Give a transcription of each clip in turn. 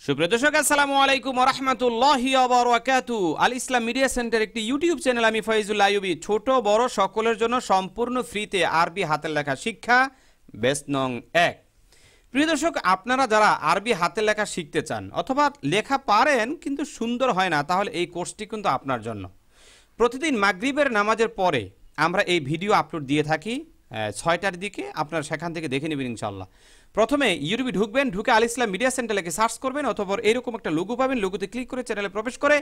সুপ্রিয় দর্শক, আসসালামু আলাইকুম ওয়া রাহমাতুল্লাহি ওয়া বারাকাতুহু। আল ইসলাম মিডিয়া সেন্টার একটি ইউটিউব চ্যানেল। আমি ফয়জুল্লাহ আইয়ুবী। ছোট বড় সকলের জন্য সম্পূর্ণ ফ্রিতে আরবি হাতের লেখা শিক্ষা, বেস নং 1। প্রিয় দর্শক, আপনারা যারা আরবি হাতের লেখা শিখতে চান অথবা লেখা পারেন কিন্তু সুন্দর হয় না, তাহলে এই কোর্সটি কিন্তু আপনার জন্য। প্রতিদিন মাগরিবের নামাজের পরে আমরা এই ভিডিও আপলোড দিয়ে থাকি 6টার দিকে। আপনারা সেখান থেকে দেখে নেবেন ইনশাআল্লাহ। প্রথমে ইউটিউবে ঢুকবেন, ঢুকে আল ইসলাম মিডিয়া সেন্টারকে সার্চ করবেন, অথবা এরকম একটা লোগো পাবেন, লোগোতে ক্লিক করে চ্যানেলে প্রবেশ করে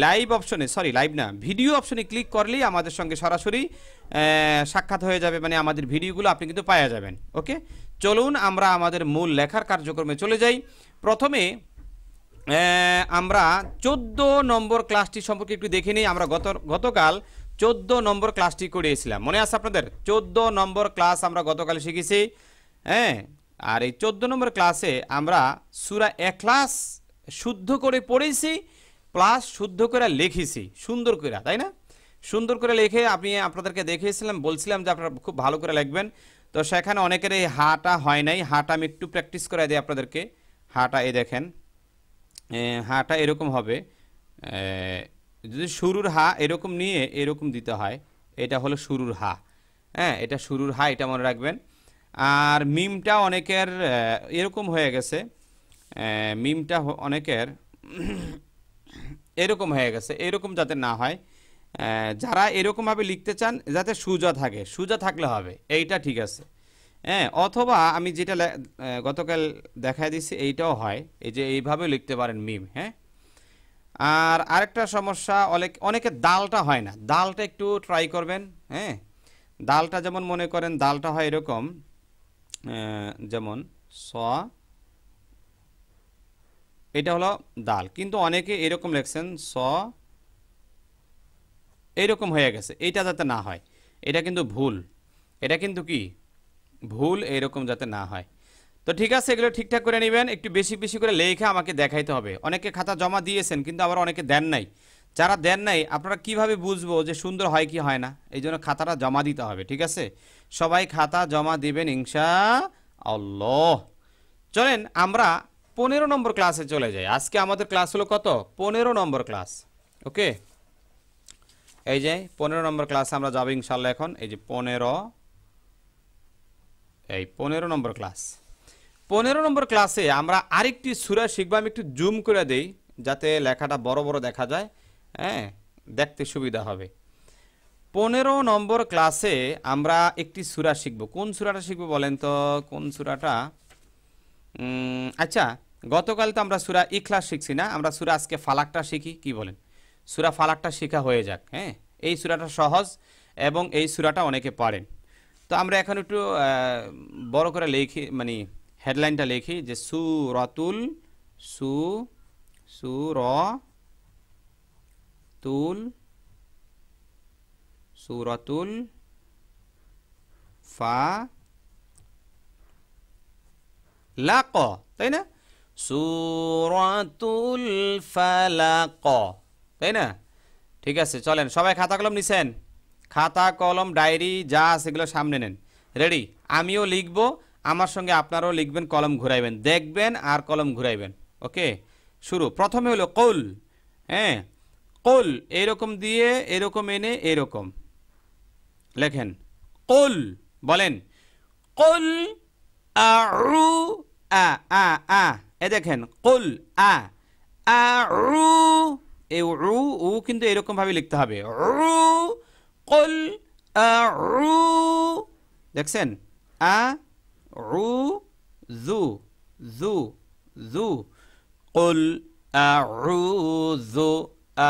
লাইভ অপশনে, ভিডিও অপশনে ক্লিক করলেই আমাদের সঙ্গে সরাসরি সাক্ষাৎ হয়ে যাবে, মানে আমাদের ভিডিওগুলো আপনি কিন্তু পাওয়া যাবেন। ওকে, চলুন আমরা আমাদের মূল লেখার কার্যক্রমে চলে যাই। প্রথমে আমরা 14 নম্বর ক্লাসটি সম্পর্কে একটু দেখে নিই। আমরা গতকাল 14 নম্বর ক্লাসটি করিয়েছিলাম, মনে আছে আপনাদের? 14 নম্বর ক্লাস আমরা গতকাল শিখেছি। হ্যাঁ, আর এই 14 নম্বর ক্লাসে আমরা সূরা ইখলাস শুদ্ধ করে পড়েছি, প্লাস শুদ্ধ করে লিখেছি সুন্দর করে, তাই না? সুন্দর করে লিখে আমি আপনাদেরকে দেখিয়েছিলাম, বলছিলাম যে আপনারা খুব ভালো করে লিখবেন। তো সেখানে অনেকের এই হাটা হয় নাই, হাটা আমি একটু প্র্যাকটিস করে দিই আপনাদেরকে। হাটা এই দেখেন, হাটা এরকম হবে, যদি শুরুর হা এরকম নিয়ে এরকম দিতে হয়, এটা হলো শুরুর হা। হ্যাঁ, এটা শুরুর হা, এটা মনে রাখবেন। আর মিমটা অনেকের এরকম হয়ে গেছে, মিমটা অনেকের এরকম হয়ে গেছে, এরকম যাতে না হয়। যারা এরকমভাবে লিখতে চান যাতে সোজা থাকে, সোজা থাকলে হবে, এইটা ঠিক আছে। হ্যাঁ, অথবা আমি যেটা গতকাল দেখাই দিচ্ছি এইটাও হয়, এই যে এইভাবে লিখতে পারেন মিম। হ্যাঁ, আর আরেকটা সমস্যা, অনেকের দালটা হয় না, দালটা একটু ট্রাই করবেন। হ্যাঁ, দালটা যেমন মনে করেন দালটা হয় এরকম, যেমন স, এটা হলো দাল, কিন্তু অনেকে এরকম লিখছেন স, এরকম হয়ে গেছে, এইটা যাতে না হয়, এটা কিন্তু ভুল, এটা কিন্তু কি ভুল, এরকম যাতে না হয়। তো ঠিক আছে, এগুলো ঠিকঠাক করে নেবেন। একটু বেশি বেশি করে লেখা আমাকে দেখাইতে হবে। অনেকে খাতা জমা দিয়েছেন কিন্তু আবার অনেকে দেন নাই। যারা দেন নাই আপনারা কিভাবে বুঝবো যে সুন্দর হয় কি হয় না? এই জন্য খাতাটা জমা দিতে হবে, ঠিক আছে? সবাই খাতা জমা দিবেন ইনশাআল্লাহ। চলেন আমরা 15 নম্বর ক্লাসে চলে যাই। আজকে আমাদের ক্লাস হলো কত? 15 নম্বর ক্লাস। ওকে, এই যে 15 নম্বর ক্লাস আমরা যাবো ইনশাআল্লাহ এখন। এই যে 15 নম্বর ক্লাস। 15 নম্বর ক্লাসে আমরা আরেকটি সূরা শিখবো। আমি একটু জুম করে দেই যাতে লেখাটা বড় বড় দেখা যায়, হ্যাঁ, দেখতে সুবিধা হবে। 15 নম্বর ক্লাসে আমরা একটি সূরা শিখবো। কোন সূরাটা শিখবো বলেন তো? কোন সূরাটা? আচ্ছা, গতকাল তো আমরা সূরা ইখলাস শিখছি না, আমরা সূরা আজকে ফালাকটা শিখি, কি বলেন? সূরা ফালাকটা শেখা হয়ে যাক। হ্যাঁ, এই সূরাটা সহজ এবং এই সূরাটা অনেকে পারেন। তো আমরা এখন একটু বড় করে লিখি, মানে হেডলাইনটা লিখি যে সূরাতুল সূরাতুল ফালাক, তাই না? সূরাতুল ফালাক, তাই না? ঠিক আছে, চলেন সবাই খাতা কলম নিছেন? খাতা কলম ডায়েরি যা আছে সেগুলো সামনে নেন। রেডি? আমিও লিখব, আমার সঙ্গে আপনারাও লিখবেন, কলম ঘুরাইবেন, দেখবেন আর কলম ঘুরাইবেন। ওকে, শুরু। প্রথমে হলো কৌল। হ্যাঁ, কৌল এরকম দিয়ে এরকম এনে এরকম লেখেন। কৌল বলেন, কৌল আউ আ আ আ, এ দেখেন কৌল আ আউ, এই উ কিন্তু এরকম ভাবে লিখতে হবে। কুল আউ, দেখছেন? আ উ যু যু যু, কুল আউযু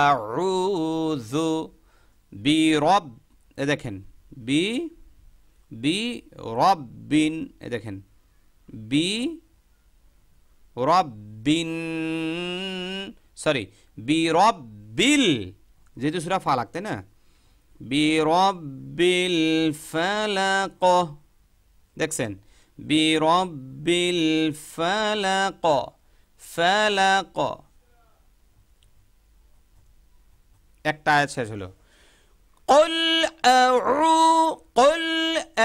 আউযু বিরব, এ দেখেন বি রব্বিন, এ দেখেন বি রব্বিন, সরি বিরব্বিল, যেহেতু সূরা ফালাক, তাই না? বিরব্বিল ফালাক, দেখছেন? বিরব্বিল ফালাক, ফালাক। একটা আয়াত শেষ হলো। কুল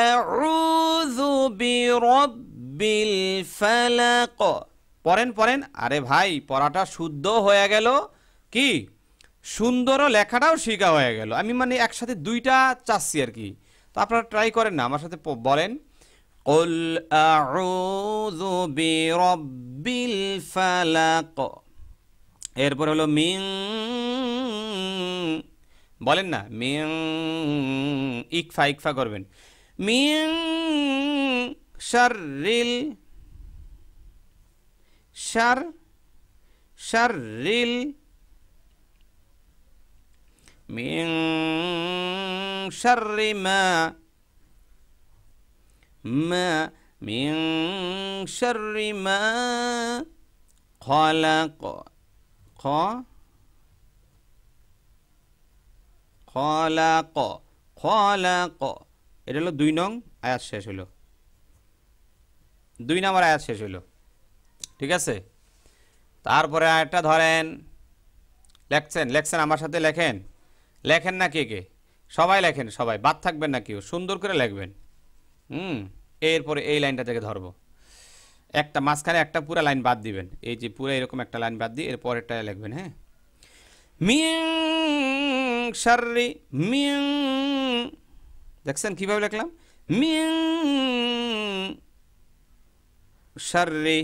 আউযু বিরব্বিল ফালাক, পড়েন পড়েন। আরে ভাই পড়াটা শুদ্ধ হয়ে গেল, কি সুন্দরও লেখাটাও শেখা হয়ে গেল। আমি মানে একসাথে দুইটা চাচ্ছি আর কি। তো আপনারা ট্রাই করেন না, আমার সাথে বলেন কুল আউযু বিরাব্বিল ফালাক। এরপর হলো মিন, বলেন না মিন, ইকফা ইকফা করবেন। মিন শাররিল, শাররিল, মিন শাররি মা, মিন শাররি মা খলাক, খলাক, খলাক। এটা হলো 2 নং আয়াত শেষ হলো, 2 নম্বর আয়াত শেষ হলো। ঠিক আছে, তারপরে আয়াতটা ধরেন। লেখছেন আমার সাথে লেখেন, লেখেন না কে কে? সবাই লেখেন, সবাই বাদ থাকবেন না কেউ, সুন্দর করে লিখবেন। এরপরে এই লাইনটা থেকে ধরবো, একটা মাঝখানে একটা পুরো লাইন বাদ দিবেন, এই যে পুরো এরকম একটা লাইন বাদ দিয়ে এর পরেরটা লিখবেন। হ্যাঁ, মিন শাররি, মিন, দেখছেন কিভাবে লিখলাম? মিন শাররি,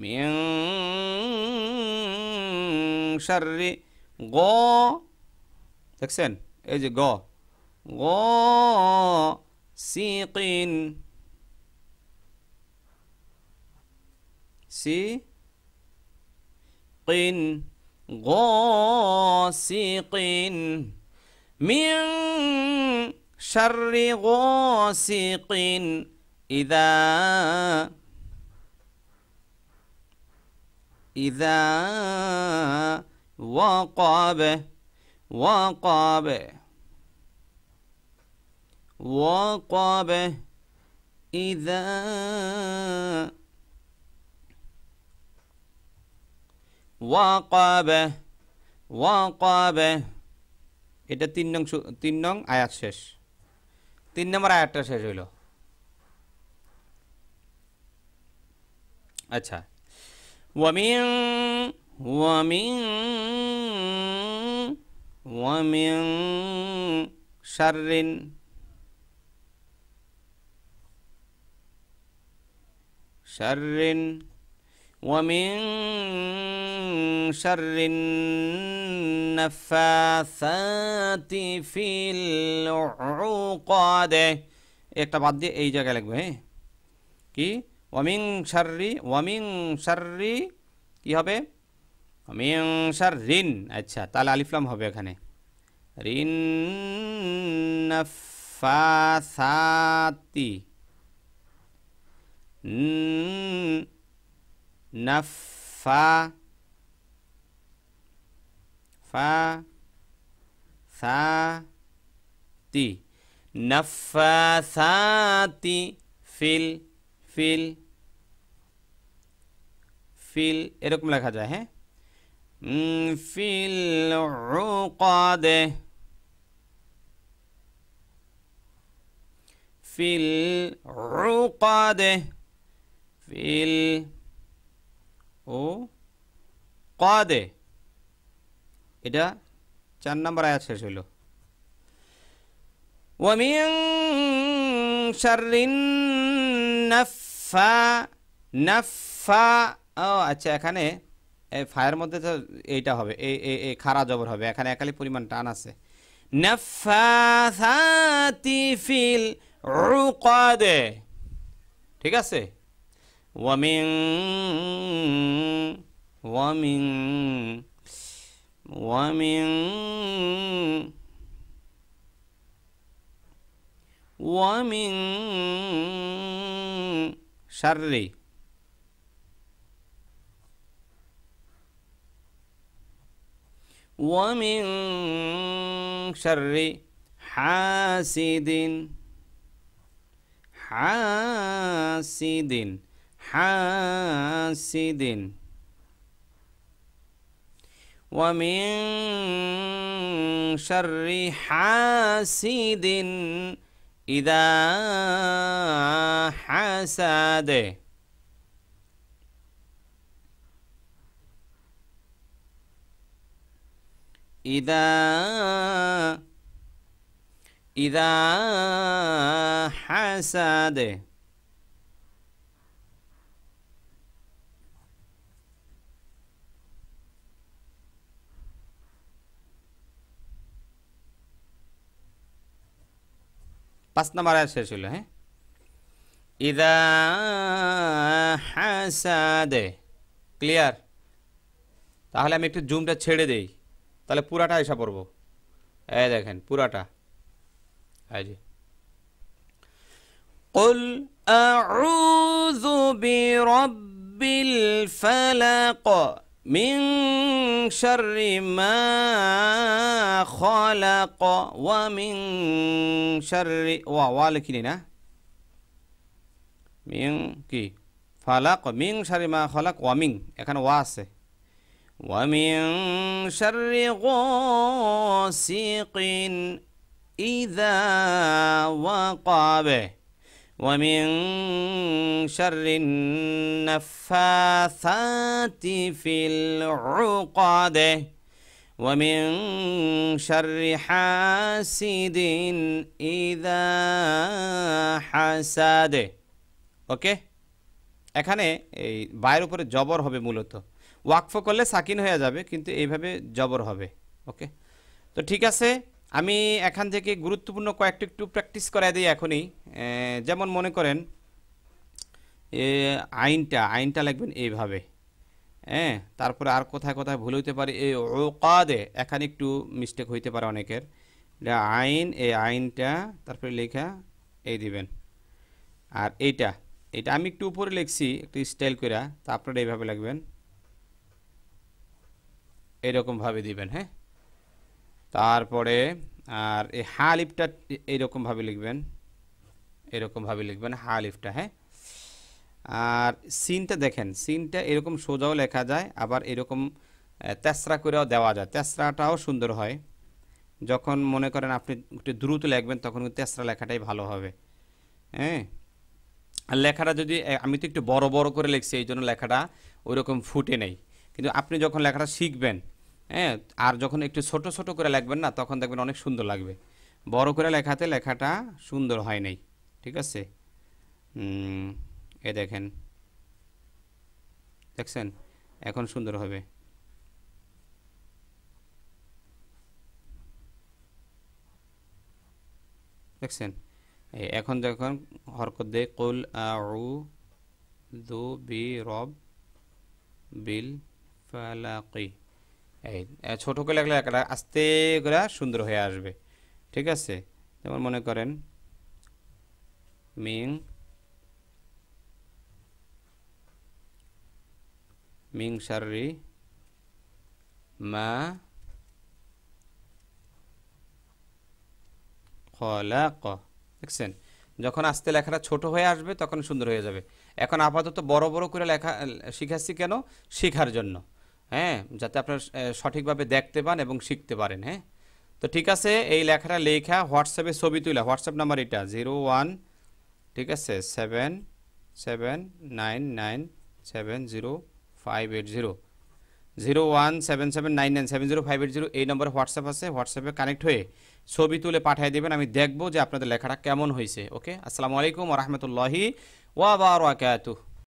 মিন শাররি গ, দেখছেন এই যে গ, গ সিকিন, সিকিন, গসিকিন, মিন শাররি গসিকিন ইযা, ইযা ওয়াকাব, ওয়াকাব, ওয়াকাব ইযা, ওয়াকাব, ওয়াকাব। এটা 3 নং আয়াত শেষ, 3 নম্বর আয়াতটা শেষ হইল। আচ্ছা, ওয়ামিন, ওয়ামিন, ওয়ামিন শাররিন, শাররিন, ওয়ামিন শাররিন নাফাসাতি ফিল উকাদ। একটা বাদ দিয়ে এই জায়গায় লিখবে। হ্যাঁ, কি ওয়ামিন শাররি, ওয়ামিন শাররি কি হবে? ওয়ামিন শাররিন। আচ্ছা, তাহলে আলিফ লাম হবে এখানে, রিন নাফাসাতি, নাফা, ফা, সাতি, নাফাসাতি ফিল, ফিল, ফিল এরকম লেখা যায়। হ্যাঁ, ফিল উকাদে, ফিল উকাদে, ফিল ও কাদে। এটা 4 নম্বর আয়াত শেষ হইল। ওয়ামিন শাররিন নাফা, নাফা। ও আচ্ছা, এখানে এই ফায়ের মধ্যে তো এইটা হবে, এই খারা জবর হবে, এখানে একালি পরিমাণ টান আছে। নাফাসাতি ফিল উকাদে। ঠিক আছে, ওয়ামিন, ওয়ামিন, ওয়ামিন, ওয়ামিন শাররি, ওয়ামিন শাররি হাসিদিন, হাসিদিন, হাসিদিন, ওয়ামিন শাররি হাসিদিন ইদা হাসাদে, ইদা ইদা হাসাদে। পাঁচ নাম্বার আয়াত শেষ হলো। হ্যাঁ, ইদা হাসাদে, ক্লিয়ার? তাহলে আমি একটু জুমটা ছেড়ে দেই, তাহলে পুরাটা এসে পড়বো। এই দেখেন পুরাটা, এই যে কুল আউযু বিরাব্বিল ফালাক মিন শাররি মা খালাক ওয়া মিন শাররি ওয়া লিখিনি না, মিন কি ফালাক মিন শাররি মা খালাক ওয়া মিন, এখানে ওয়া আছে। ওয়া মিন শাররি গাসিকিন ইযা ওয়াকাব ওয়া মিন শাররিন নাফাসাতি ফিল উকাদ ওয়া মিন শাররি হাসিদিন ইযা হাসাদ। ওকে, এখানে এই বায়ের উপরে জবর হবে মূলত, ওয়াকফ করলে সাকিন হয়ে যাবে, কিন্তু এইভাবে জবর হবে। ওকে, তো ঠিক আছে, আমি এখান থেকে গুরুত্বপূর্ণ কয়েকটা একটু প্র্যাকটিস করাই দিই এখনই। যেমন মনে করেন আইনটা লিখবেন এইভাবে। হ্যাঁ, তারপরে আর কোথায় কোথায় ভুল হইতে পারে, এই ওকাদে এখানে একটু মিস্টেক হইতে পারে অনেকের। এটা আইন, এই আইনটা তারপরে লেখা এই দিবেন। আর এইটা আমি একটু উপরে লিখছি একটু স্টাইল করে, তা আপনারা এইভাবে লিখবেন, এরকমভাবে দিবেন। হ্যাঁ, তারপরে আর এই হালিফটা এইরকমভাবে লিখবেন, এরকমভাবে লিখবেন হালিফটা। হ্যাঁ, আর সিনটা দেখেন, সিনটা এরকম সোজাও লেখা যায়, আবার এরকম তেসরা করেও দেওয়া যায়, তেসরাটাও সুন্দর হয়। যখন মনে করেন আপনি একটু দ্রুত লিখবেন তখন তেসরা লেখাটাই ভালো হবে। হ্যাঁ, আর লেখাটা যদি আমি তো একটু বড় বড় করে লিখছি, এই জন্য লেখাটা ওইরকম ফুটে নেই, কিন্তু আপনি যখন লেখাটা শিখবেন, হ্যাঁ, আর যখন একটু ছোট ছোট করে লিখবেন না, তখন দেখবেন অনেক সুন্দর লাগবে। বড় করে লেখাতে লেখাটা সুন্দর হয় নাই। ঠিক আছে, এ দেখেন, দেখছেন এখন সুন্দর হবে। দেখছেন, এখন যখন হরকত দে কুল আউযু বিরাব্বিল ফালাকি, এই ছোট করে লেখলে একটা আস্তে করে সুন্দর হয়ে আসবে। ঠিক আছে, যেমন মনে করেন মিং শাররি মা খলাক। দেখছেন, যখন আস্তে লেখাটা ছোট হয়ে আসবে তখন সুন্দর হয়ে যাবে। এখন আপাতত বড় বড় করে লেখা শিখাচ্ছি কেন? শেখার জন্য। হ্যাঁ, যাতে আপনারা সঠিকভাবে দেখতে পান এবং শিখতে পারেন। হ্যাঁ, তো ঠিক আছে, এই লেখাটা লেখা হোয়াটসঅ্যাপে ছবি তুলে, হোয়াটসঅ্যাপ নাম্বার এটা 01, ঠিক আছে, 7799705880 017799705880 এই নম্বরে হোয়াটসঅ্যাপ আছে। হোয়াটসঅ্যাপে কানেক্ট হয়ে ছবি তুলে পাঠিয়ে দেবেন, আমি দেখব যে আপনাদের লেখাটা কেমন হয়েছে। ওকে, আসসালামু আলাইকুম ওয়া রাহমাতুল্লাহি ওয়া বারাকাতুহু।